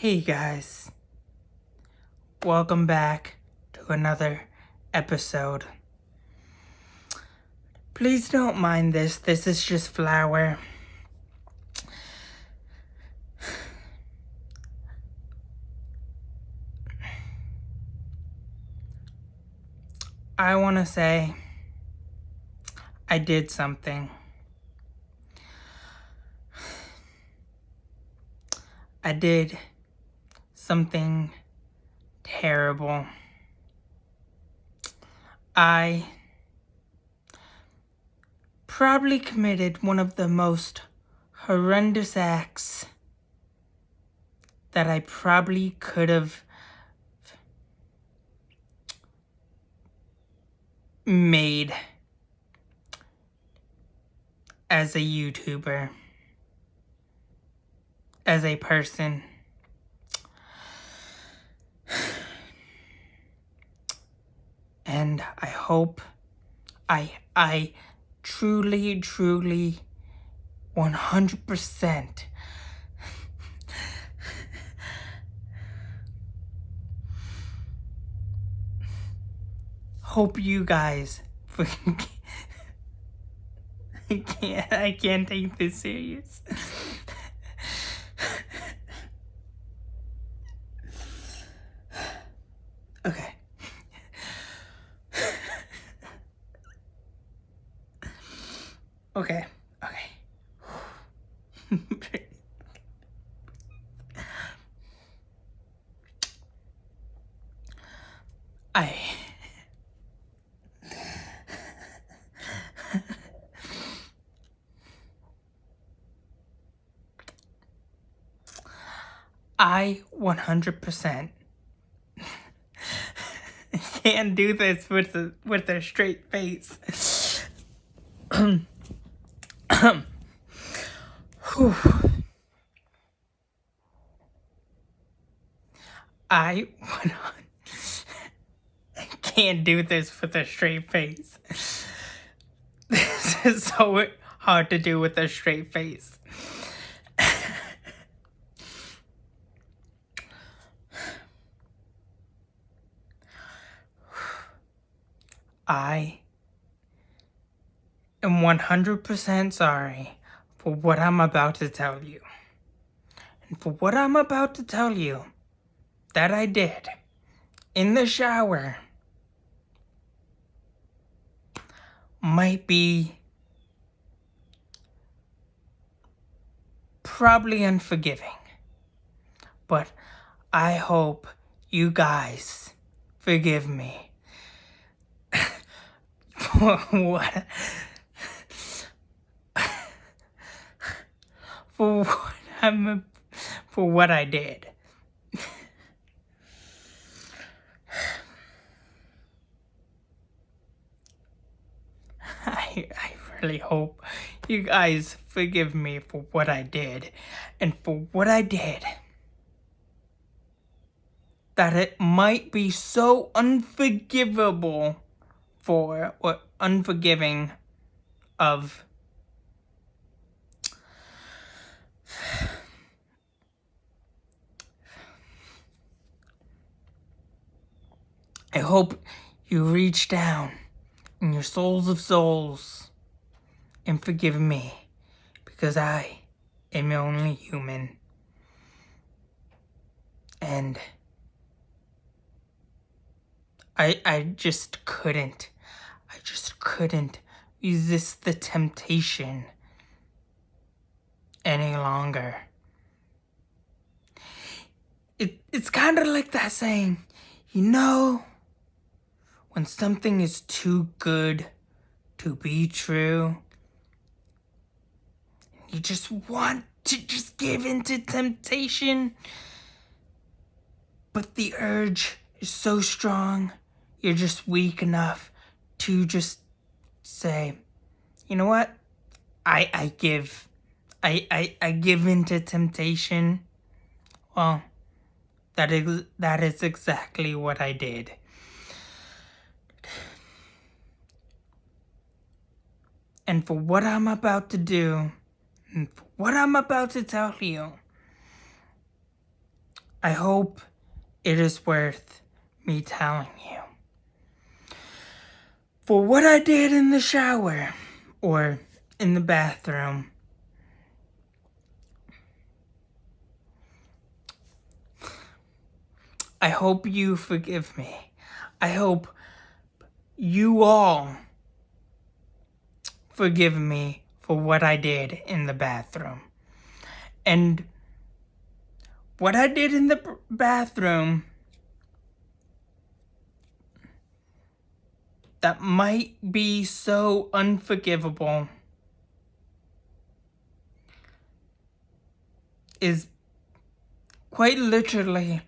Hey guys, welcome back to another episode. Please don't mind this is just flour. I want to say I did something. I did something terrible. I probably committed one of the most horrendous acts that I probably could have made as a YouTuber, as a person. And I hope I truly 100% hope you guys I can't take this serious. Okay. Okay. I 100% can't do this with a straight face. I can't do this with a straight face. This is so hard to do with a straight face. I am 100% sorry for what I'm about to tell you. And for what I'm about to tell you that I did in the shower might be probably unforgiving. But I hope you guys forgive me for what I did. I really hope you guys forgive me for what I did, and for what I did that it might be so unforgivable for, or unforgiving of. I hope you reach down in your souls of souls and forgive me, because I am only human. And I just couldn't resist the temptation any longer. It's kind of like that saying, when something is too good to be true, you just want to just give in to temptation, but the urge is so strong, you're just weak enough to just say, you know what? I give in to temptation. Well, that is exactly what I did. And for what I'm about to do, and for what I'm about to tell you, I hope it is worth me telling you. For what I did in the shower or in the bathroom, I hope you forgive me. I hope you all forgive me for what I did in the bathroom. And what I did in the bathroom that might be so unforgivable is quite literally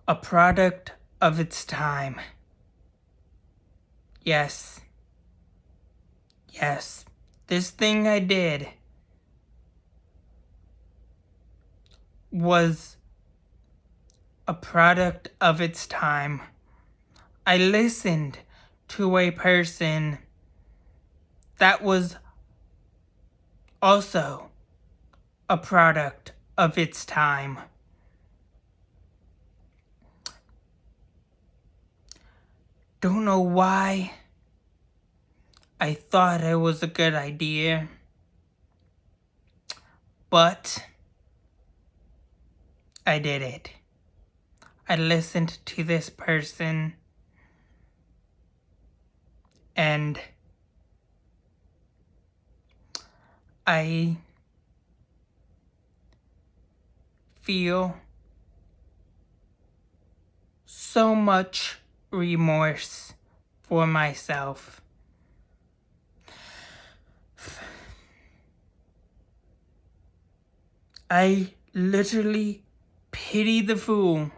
a product of its time. Yes, this thing I did was a product of its time. I listened to a person that was also a product of its time. Don't know why I thought it was a good idea, but I did it. I listened to this person and I feel so much remorse for myself. I literally pity the fool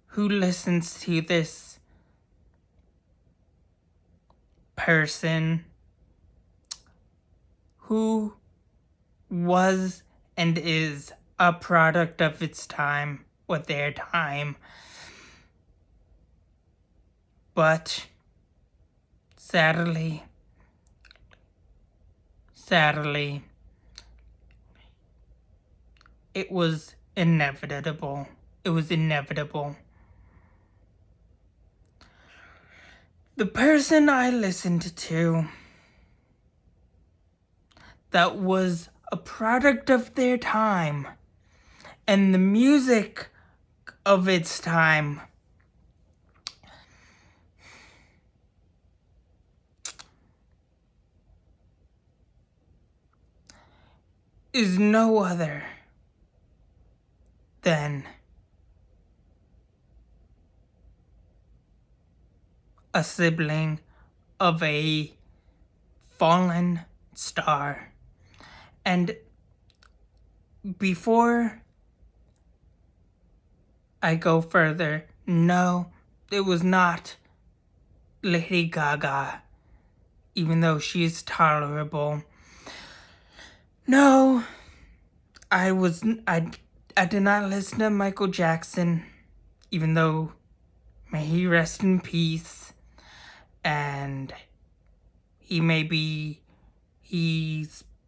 who listens to this person who was and is a product of its time with their time. But sadly, it was inevitable. It was inevitable. The person I listened to that was a product of their time and the music of its time is no other than a sibling of a fallen star. And before I go further, no, it was not Lady Gaga, even though she is tolerable. No, I did not listen to Michael Jackson, even though may he rest in peace, and he's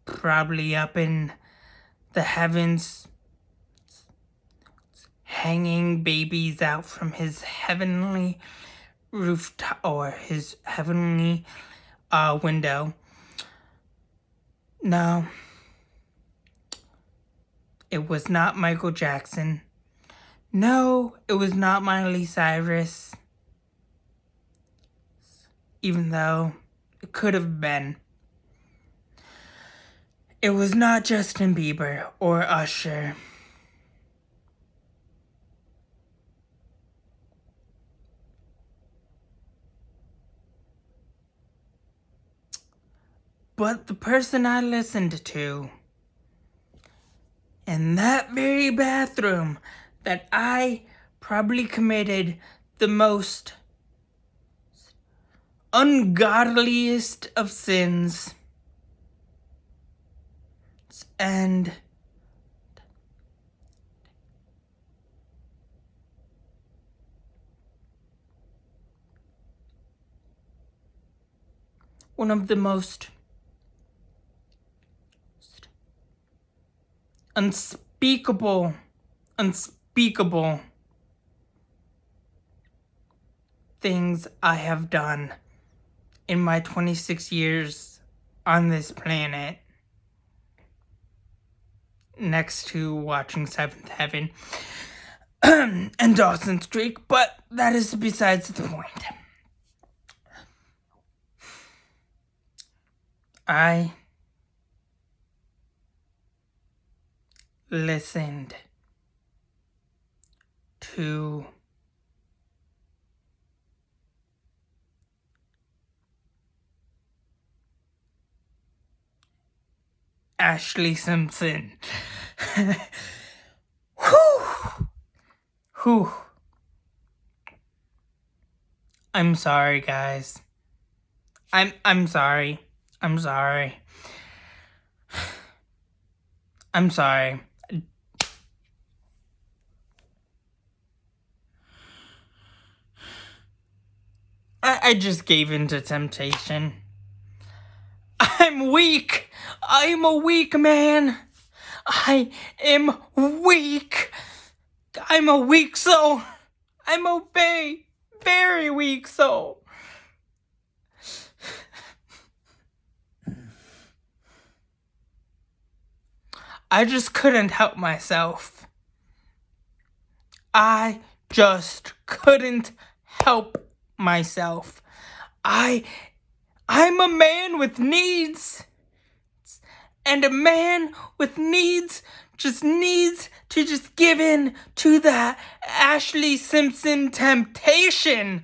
probably up in the heavens hanging babies out from his heavenly rooftop or his heavenly window. No, it was not Michael Jackson. No, it was not Miley Cyrus, even though it could have been. It was not Justin Bieber or Usher. But the person I listened to in that very bathroom that I probably committed the most ungodliest of sins and one of the most unspeakable things I have done in my 26 years on this planet, next to watching Seventh Heaven and Dawson's Creek, but that is besides the point. I listened to Ashlee Simpson. Whew. I'm sorry, guys. I'm sorry. I'm sorry. I'm sorry. I just gave in to temptation. I'm weak. I'm a weak man. I am weak. I'm a weak soul. I'm a very weak soul. I just couldn't help myself. I just couldn't help myself. I'm a man with needs. And a man with needs just needs to just give in to that Ashlee Simpson temptation.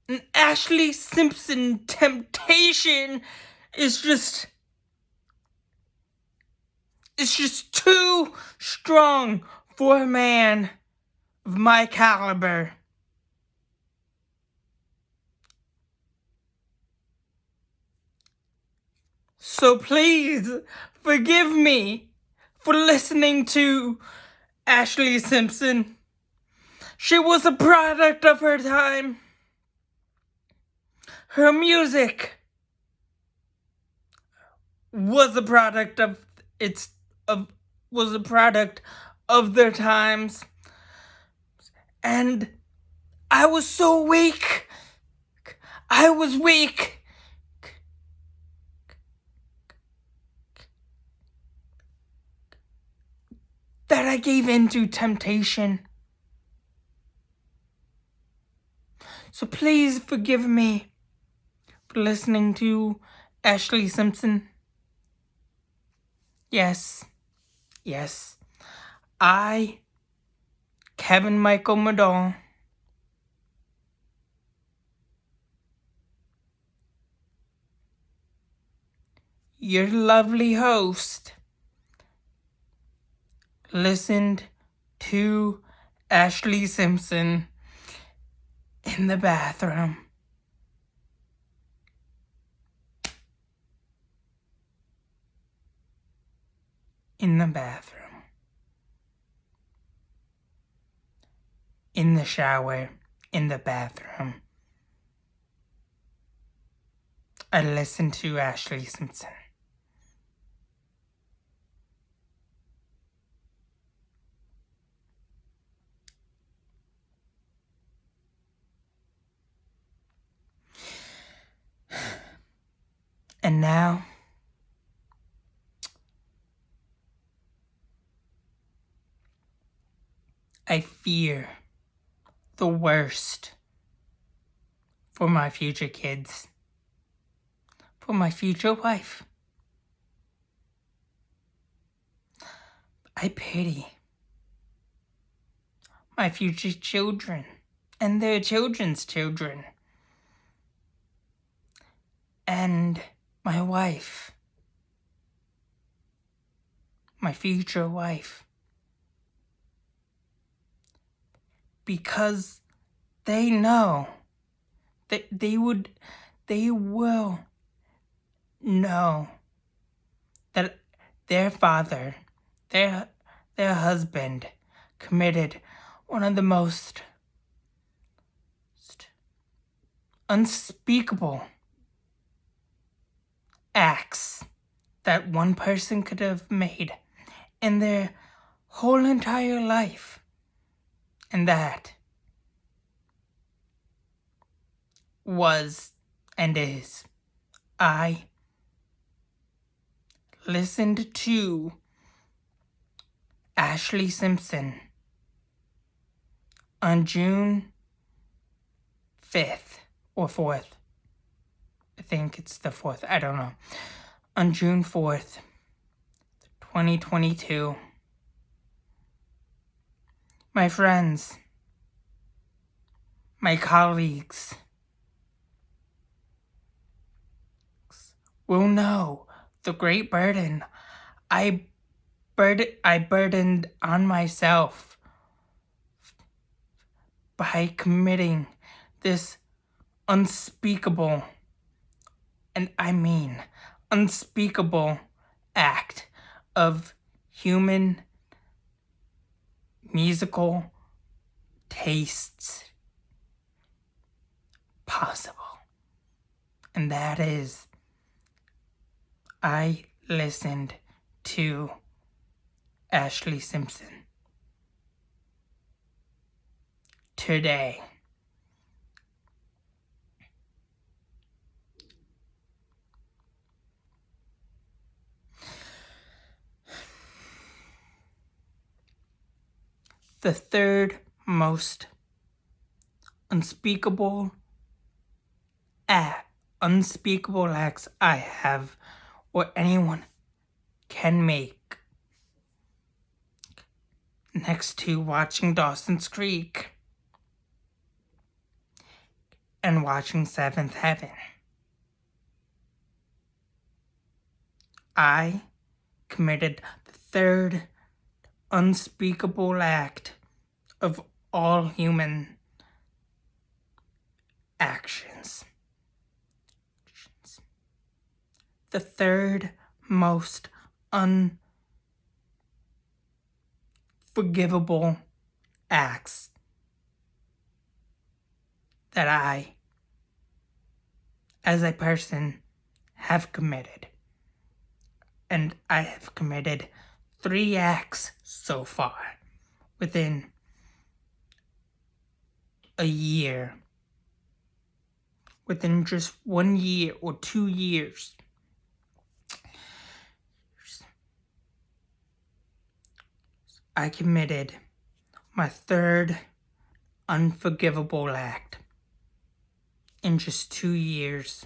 An Ashlee Simpson temptation is just... it's just too strong for a man of my caliber. So please forgive me for listening to Ashlee Simpson. She was a product of her time. Her music was a product of their times. And I was so weak. I was weak. That I gave in to temptation. So please forgive me for listening to Ashlee Simpson. Yes. I, Kevin Michael Madall, your lovely host, listened to Ashlee Simpson in the bathroom. In the bathroom. In the shower. In the bathroom. I listened to Ashlee Simpson. And now, I fear the worst for my future kids, for my future wife. I pity my future children and their children's children. And my wife, my future wife, because they know that they will know that their father, their husband, committed one of the most unspeakable acts that one person could have made in their whole entire life. And that was and is I listened to Ashlee Simpson on June 5th or 4th. I think it's the 4th. I don't know. On June 4th, 2022. My friends, my colleagues will know the great burden I burdened on myself by committing this unspeakable, and I mean unspeakable, act of human musical tastes possible. And that is, I listened to Ashlee Simpson today. The third most unspeakable acts I have or anyone can make, next to watching Dawson's Creek and watching Seventh Heaven. I committed the third unspeakable act of all human actions. The third most unforgivable acts that I, as a person, have committed. And I have committed 3 acts so far within a year. Within just 1 year or 2 years. I committed my third unforgivable act in just 2 years.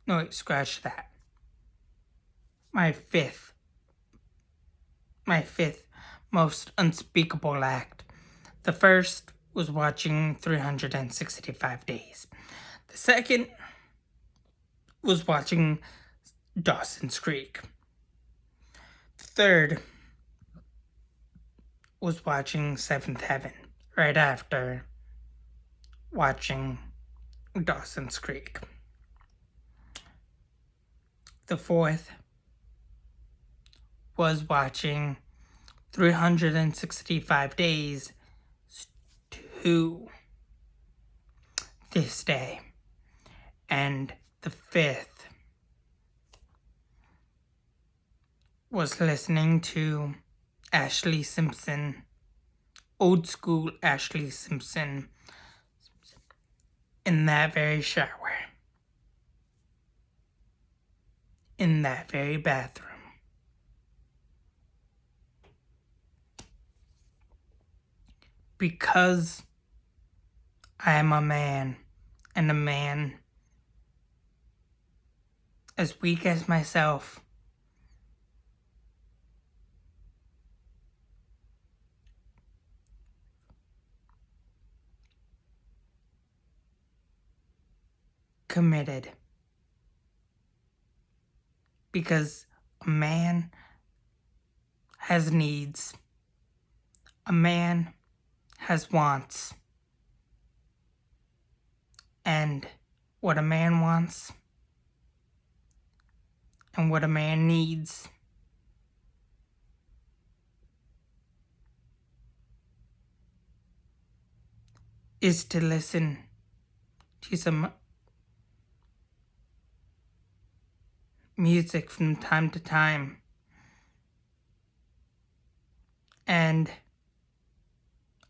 No, wait, scratch that. My fifth most unspeakable act. The first was watching 365 Days. The second was watching Dawson's Creek. The third was watching Seventh Heaven right after watching Dawson's Creek. The fourth was watching 365 Days to this day. And the fifth was listening to Ashlee Simpson, old school Ashlee Simpson, in that very shower, in that very bathroom. Because I am a man, and a man as weak as myself committed. Because a man has needs. A man has wants. And what a man wants and what a man needs is to listen to some music from time to time. And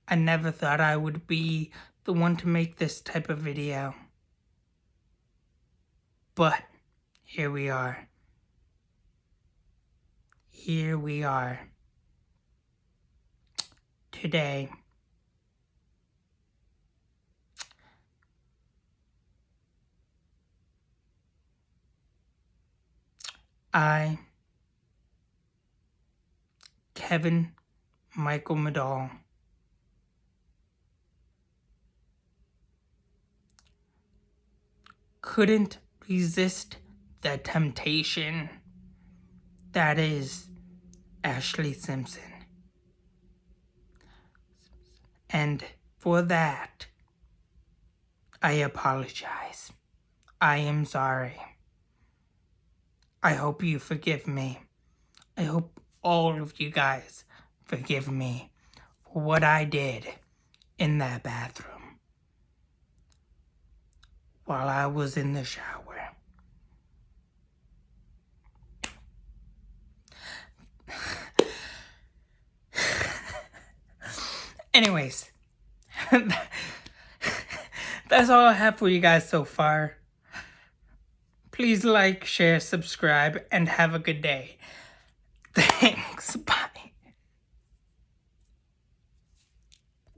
I never thought I would be the one to make this type of video. But here we are. Here we are. Today. I, Kevin Michael Medall, couldn't resist the temptation that is Ashlee Simpson. And for that, I apologize. I am sorry. I hope you forgive me. I hope all of you guys forgive me for what I did in that bathroom while I was in the shower. Anyways, that's all I have for you guys so far. Please like, share, subscribe, and have a good day. Thanks. Bye.